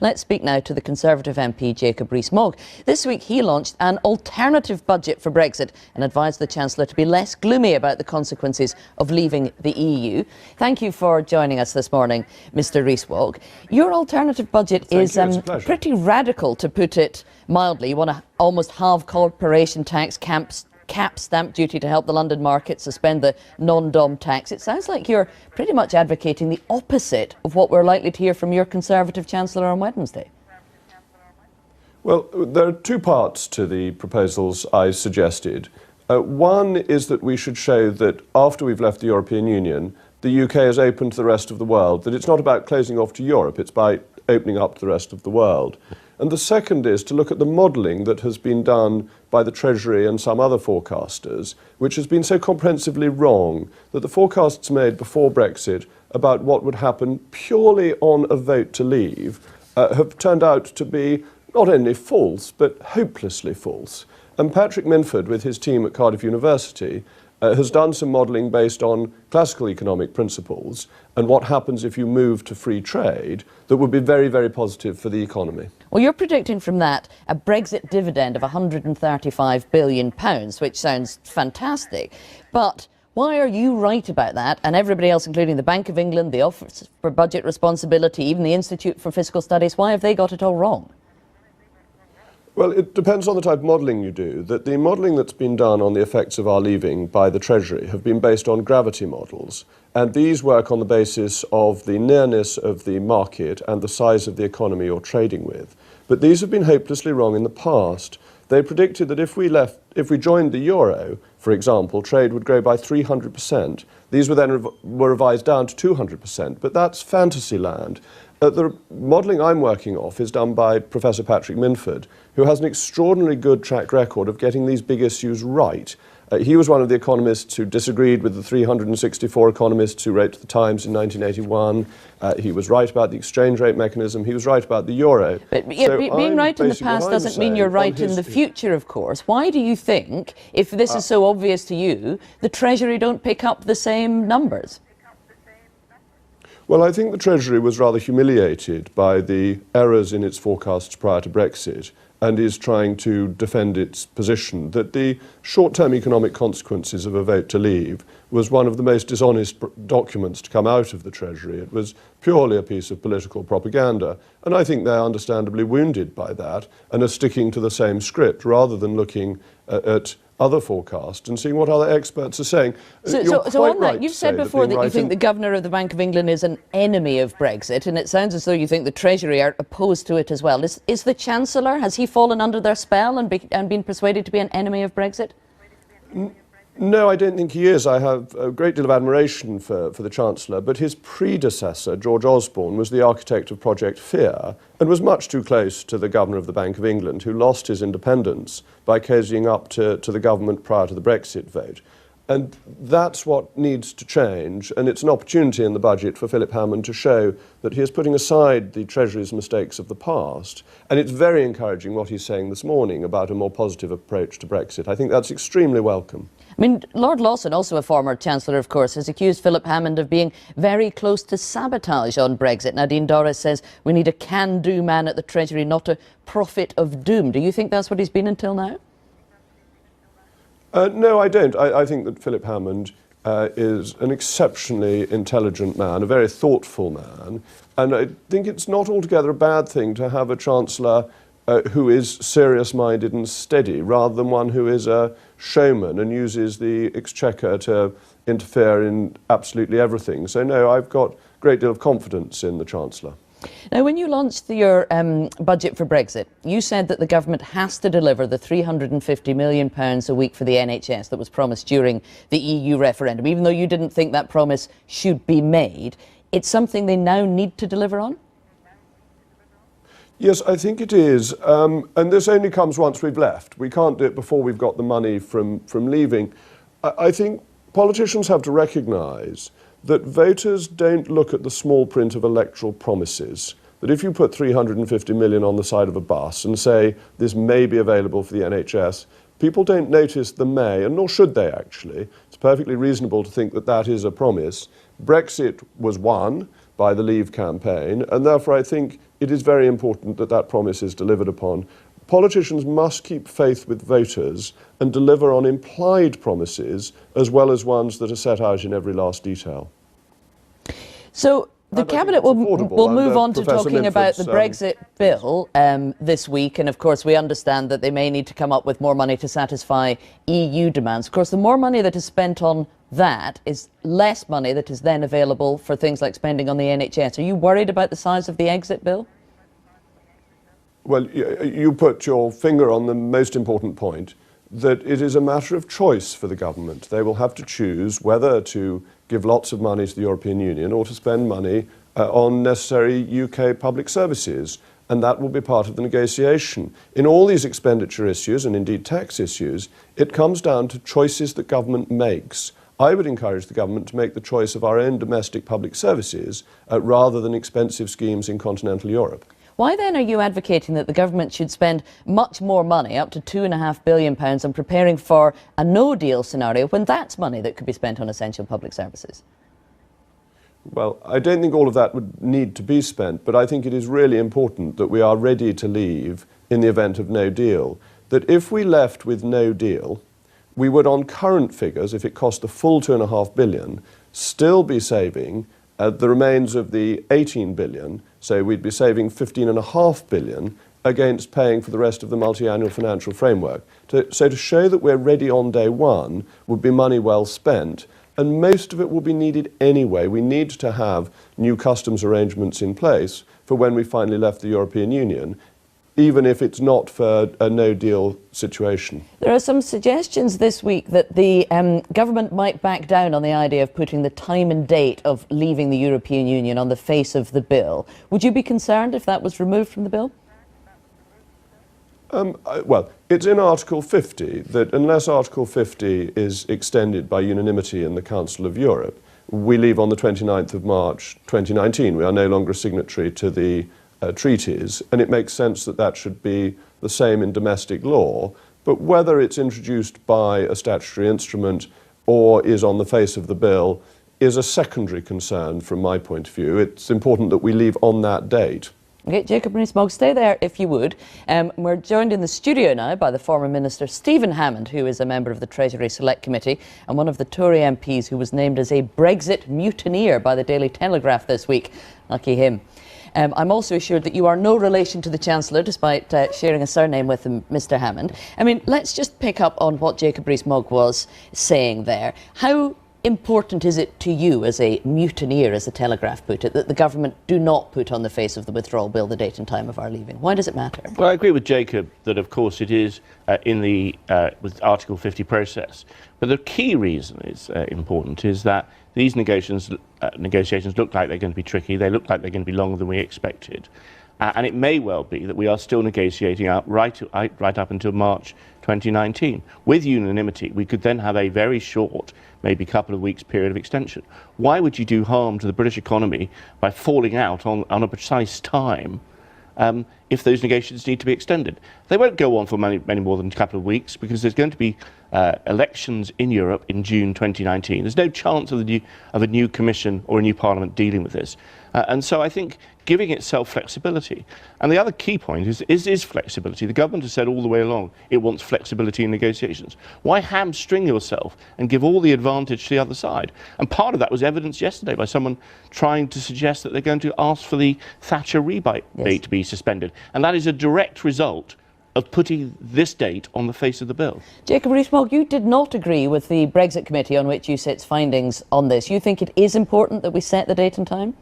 Let's speak now to the Conservative MP Jacob Rees Mogg. This week he launched an alternative budget for Brexit and advised the Chancellor to be less gloomy about the consequences of leaving the EU. Thank you for joining us this morning, Mr Rees Mogg. Your alternative budget is pretty radical, to put it mildly. You want to almost halve corporation tax, cap stamp duty to help the London market, suspend the non-dom tax. It sounds like you're pretty much advocating the opposite of what we're likely to hear from your Conservative Chancellor on Wednesday. Well, there are two parts to the proposals I suggested. One is that we should show that after we've left the European Union, the UK is open to the rest of the world, that it's not about closing off to Europe, it's by opening up to the rest of the world. And the second is to look at the modelling that has been done by the Treasury and some other forecasters, which has been so comprehensively wrong that the forecasts made before Brexit about what would happen purely on a vote to leave have turned out to be not only false, but hopelessly false. And Patrick Minford, with his team at Cardiff University, has done some modelling based on classical economic principles and what happens if you move to free trade that would be very, very positive for the economy. Well, you're predicting from that a Brexit dividend of £135 billion, which sounds fantastic. But why are you right about that and everybody else, including the Bank of England, the Office for Budget Responsibility, even the Institute for Fiscal Studies, why have they got it all wrong? Well, it depends on the type of modelling you do. The modelling that's been done on the effects of our leaving by the Treasury have been based on gravity models, and these work on the basis of the nearness of the market and the size of the economy you're trading with. But these have been hopelessly wrong in the past. They predicted that if we joined the euro, for example, trade would grow by 300%. These were then revised down to 200%, but that's fantasy land. The modelling I'm working off is done by Professor Patrick Minford, who has an extraordinarily good track record of getting these big issues right. He was one of the economists who disagreed with the 364 economists who wrote to the Times in 1981. He was right about the exchange rate mechanism. He was right about the euro. But being right in the past doesn't mean you're right in the future, of course. Why do you think, if this is so obvious to you, the Treasury don't pick up the same numbers? Well, I think the Treasury was rather humiliated by the errors in its forecasts prior to Brexit and is trying to defend its position that the short-term economic consequences of a vote to leave was one of the most dishonest documents to come out of the Treasury. It was purely a piece of political propaganda, and I think they're understandably wounded by that and are sticking to the same script rather than looking at other forecasts and seeing what other experts are saying. So on that, you've said before that you think the Governor of the Bank of England is an enemy of Brexit, and it sounds as though you think the Treasury are opposed to it as well. Is the Chancellor, has he fallen under their spell and been persuaded to be an enemy of Brexit? No, I don't think he is. I have a great deal of admiration for the Chancellor, but his predecessor, George Osborne, was the architect of Project Fear and was much too close to the Governor of the Bank of England, who lost his independence by cozying up to the government prior to the Brexit vote. And that's what needs to change, and it's an opportunity in the budget for Philip Hammond to show that he is putting aside the Treasury's mistakes of the past. And it's very encouraging what he's saying this morning about a more positive approach to Brexit. I think that's extremely welcome. I mean, Lord Lawson, also a former Chancellor, of course, has accused Philip Hammond of being very close to sabotage on Brexit. Nadine Dorries says we need a can-do man at the Treasury, not a prophet of doom. Do you think that's what he's been until now? No, I don't. I think that Philip Hammond is an exceptionally intelligent man, a very thoughtful man, and I think it's not altogether a bad thing to have a Chancellor who is serious-minded and steady, rather than one who is a showman and uses the Exchequer to interfere in absolutely everything. So no, I've got a great deal of confidence in the Chancellor. Now, when you launched your budget for Brexit, you said that the government has to deliver the £350 million a week for the NHS that was promised during the EU referendum. Even though you didn't think that promise should be made, it's something they now need to deliver on? Yes, I think it is. And this only comes once we've left. We can't do it before we've got the money from leaving. I think politicians have to recognise that voters don't look at the small print of electoral promises. That if you put 350 million on the side of a bus and say this may be available for the NHS, People don't notice the may, and nor should they actually. It's perfectly reasonable to think that that is a promise. Brexit was won by the Leave campaign, and therefore I think it is very important that that promise is delivered upon. Politicians must keep faith with voters and deliver on implied promises as well as ones that are set out in every last detail. So the Cabinet will move on to talking about the Brexit bill this week, and of course we understand that they may need to come up with more money to satisfy EU demands. Of course, the more money that is spent on that is less money that is then available for things like spending on the NHS. Are you worried about the size of the exit bill? Well, you put your finger on the most important point, that it is a matter of choice for the government. They will have to choose whether to give lots of money to the European Union or to spend money on necessary UK public services. And that will be part of the negotiation. In all these expenditure issues, and indeed tax issues, it comes down to choices that government makes. I would encourage the government to make the choice of our own domestic public services rather than expensive schemes in continental Europe. Why then are you advocating that the government should spend much more money, up to £2.5 billion, on preparing for a no-deal scenario when that's money that could be spent on essential public services? Well, I don't think all of that would need to be spent, but I think it is really important that we are ready to leave in the event of no deal. That if we left with no deal, we would, on current figures, if it cost the full £2.5 billion, still be saving the remains of the 18 billion, so we'd be saving 15.5 billion against paying for the rest of the multi-annual financial framework. So to show that we're ready on day one would be money well spent, and most of it will be needed anyway. We need to have new customs arrangements in place for when we finally left the European Union, even if it's not for a no-deal situation. There are some suggestions this week that the government might back down on the idea of putting the time and date of leaving the European Union on the face of the bill. Would you be concerned if that was removed from the bill? Well, it's in Article 50 that unless Article 50 is extended by unanimity in the Council of Europe, we leave on the 29th of March 2019. We are no longer a signatory to the treaties, and it makes sense that that should be the same in domestic law, but whether it's introduced by a statutory instrument or is on the face of the bill is a secondary concern from my point of view. It's important that we leave on that date. Okay, Jacob Rees Mogg, stay there if you would. We're joined in the studio now by the former Minister Stephen Hammond, who is a member of the Treasury Select Committee and one of the Tory MPs who was named as a Brexit mutineer by the Daily Telegraph this week. Lucky him. I'm also assured that you are no relation to the Chancellor, despite sharing a surname with him, Mr. Hammond. I mean, let's just pick up on what Jacob Rees Mogg was saying there. How important is it to you as a mutineer, as the Telegraph put it, that the government do not put on the face of the withdrawal bill the date and time of our leaving? Why does it matter? Well, I agree with Jacob that, of course, it is in the with Article 50 process. But the key reason it's important is that these negotiations look like they're going to be tricky. They look like they're going to be longer than we expected. And it may well be that we are still negotiating out right up until March 2019. With unanimity, we could then have a very short, maybe couple of weeks period of extension. Why would you do harm to the British economy by falling out on a precise time if those negotiations need to be extended? They won't go on for many more than a couple of weeks because there's going to be elections in Europe in June 2019. There's no chance of a new Commission or a new Parliament dealing with this. And so I think giving itself flexibility. And the other key point is flexibility. The government has said all the way along it wants flexibility in negotiations. Why hamstring yourself and give all the advantage to the other side? And part of that was evidenced yesterday by someone trying to suggest that they're going to ask for the Thatcher rebate to be suspended. And that is a direct result of putting this date on the face of the bill. Jacob Rees Mogg, you did not agree with the Brexit Committee on which you sit's findings on this. You think it is important that we set the date and time?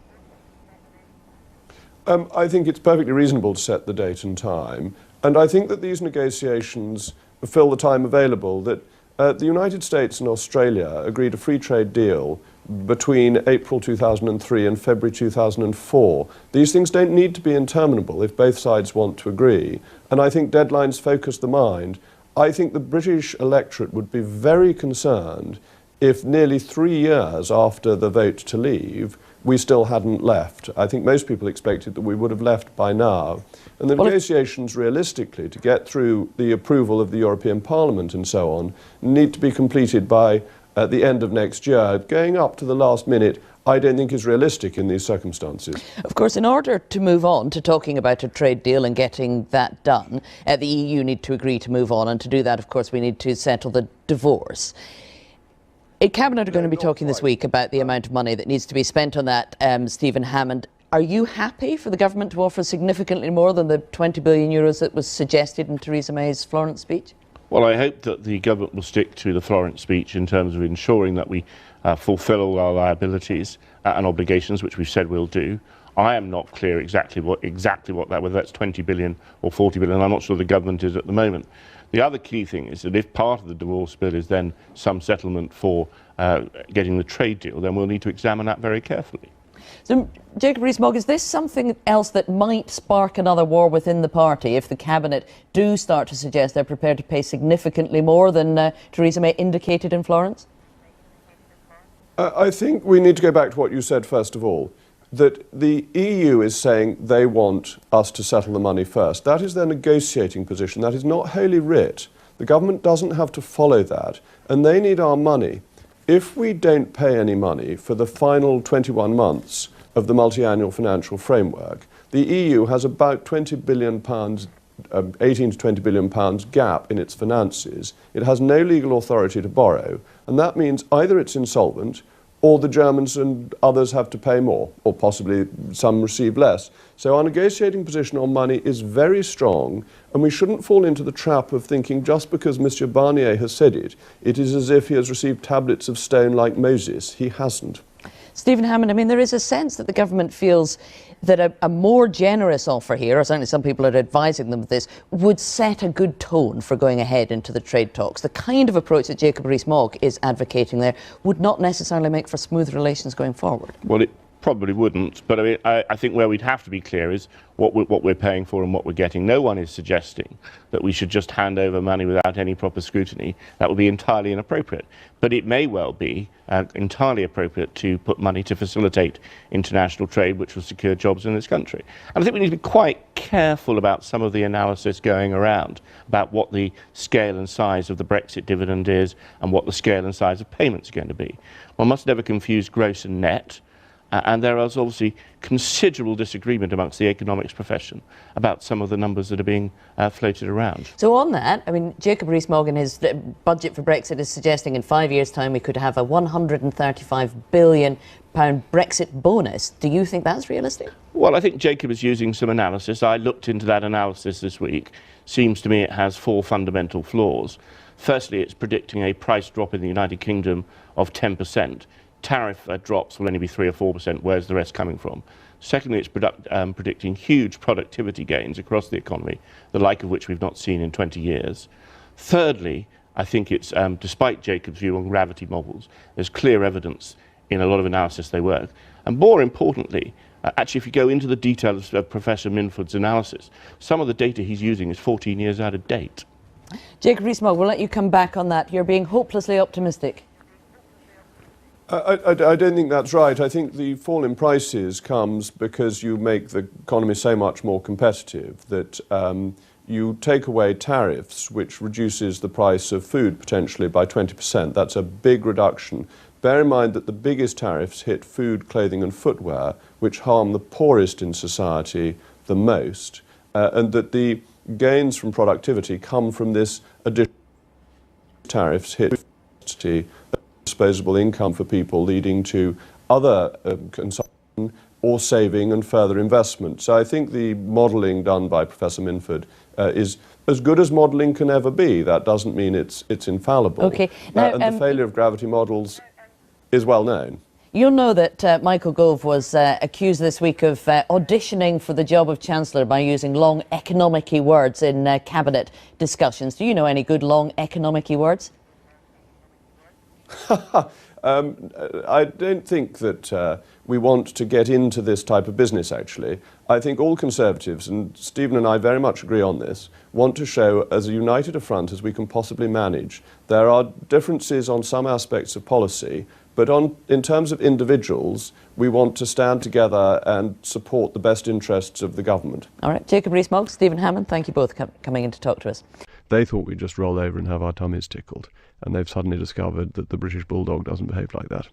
I think it's perfectly reasonable to set the date and time, and I think that these negotiations fill the time available. That the United States and Australia agreed a free trade deal between April 2003 and February 2004. These things don't need to be interminable if both sides want to agree, and I think deadlines focus the mind. I think the British electorate would be very concerned if nearly 3 years after the vote to leave, we still hadn't left. I think most people expected that we would have left by now. And the negotiations, realistically, to get through the approval of the European Parliament and so on, need to be completed by the end of next year. Going up to the last minute, I don't think is realistic in these circumstances. Of course, in order to move on to talking about a trade deal and getting that done, the EU need to agree to move on, and to do that, of course, we need to settle the divorce. Cabinet are going to be talking this week about the amount of money that needs to be spent on that. Stephen Hammond, are you happy for the government to offer significantly more than the 20 billion euros that was suggested in Theresa May's Florence speech? Well, I hope that the government will stick to the Florence speech in terms of ensuring that we fulfil all our liabilities and obligations, which we've said we'll do. I am not clear exactly what that, whether that's 20 billion or 40 billion. I'm not sure the government is at the moment. The other key thing is that if part of the divorce bill is then some settlement for getting the trade deal, then we'll need to examine that very carefully. So, Jacob Rees-Mogg, is this something else that might spark another war within the party if the Cabinet do start to suggest they're prepared to pay significantly more than Theresa May indicated in Florence? I think we need to go back to what you said first of all, that the EU is saying they want us to settle the money first. That is their negotiating position. That is not holy writ. The government doesn't have to follow that, and they need our money. If we don't pay any money for the final 21 months of the multi-annual financial framework, the EU has about £20 billion, 18 to 20 billion pounds gap in its finances. It has no legal authority to borrow, and that means either it's insolvent or the Germans and others have to pay more, or possibly some receive less. So our negotiating position on money is very strong, and we shouldn't fall into the trap of thinking just because Mr. Barnier has said it, it is as if he has received tablets of stone like Moses. He hasn't. Stephen Hammond, I mean, there is a sense that the government feels that a more generous offer here, or certainly some people are advising them of this, would set a good tone for going ahead into the trade talks. The kind of approach that Jacob Rees-Mogg is advocating there would not necessarily make for smooth relations going forward. Well, it probably wouldn't, but I mean, I think where we'd have to be clear is what we're paying for and what we're getting. No one is suggesting that we should just hand over money without any proper scrutiny. That would be entirely inappropriate. But it may well be entirely appropriate to put money to facilitate international trade, which will secure jobs in this country. And I think we need to be quite careful about some of the analysis going around about what the scale and size of the Brexit dividend is and what the scale and size of payments are going to be. One must never confuse gross and net. And there is obviously considerable disagreement amongst the economics profession about some of the numbers that are being floated around. So on that, I mean, Jacob Rees-Mogg in his budget for Brexit is suggesting in 5 years' time we could have a £135 billion Brexit bonus. Do you think that's realistic? Well, I think Jacob is using some analysis. I looked into that analysis this week. Seems to me it has 4 fundamental flaws. Firstly, it's predicting a price drop in the United Kingdom of 10%. Tariff drops will only be 3 or 4%. Where's the rest coming from? Secondly, it's predicting huge productivity gains across the economy, the like of which we've not seen in 20 years. Thirdly, I think it's, despite Jacob's view on gravity models, there's clear evidence in a lot of analysis they work. And more importantly, actually, if you go into the details of Professor Minford's analysis, some of the data he's using is 14 years out of date. Jacob Rees-Mogg, we'll let you come back on that. You're being hopelessly optimistic. I don't think that's right. I think the fall in prices comes because you make the economy so much more competitive that you take away tariffs, which reduces the price of food potentially by 20%. That's a big reduction. Bear in mind that the biggest tariffs hit food, clothing and footwear, which harm the poorest in society the most, and that the gains from productivity come from this additional tariffs hit disposable income for people, leading to other consumption or saving and further investment. So I think the modelling done by Professor Minford is as good as modelling can ever be. That doesn't mean it's infallible. Okay. Now, and the failure of gravity models is well known. You'll know that Michael Gove was accused this week of auditioning for the job of Chancellor by using long economic-y words in cabinet discussions. Do you know any good long economic-y words? I don't think that we want to get into this type of business, actually. I think all Conservatives, and Stephen and I very much agree on this, want to show as united a front as we can possibly manage. There are differences on some aspects of policy, but in terms of individuals, we want to stand together and support the best interests of the government. All right, Jacob Rees Mogg, Stephen Hammond, thank you both for coming in to talk to us. They thought we'd just roll over and have our tummies tickled, and they've suddenly discovered that the British bulldog doesn't behave like that.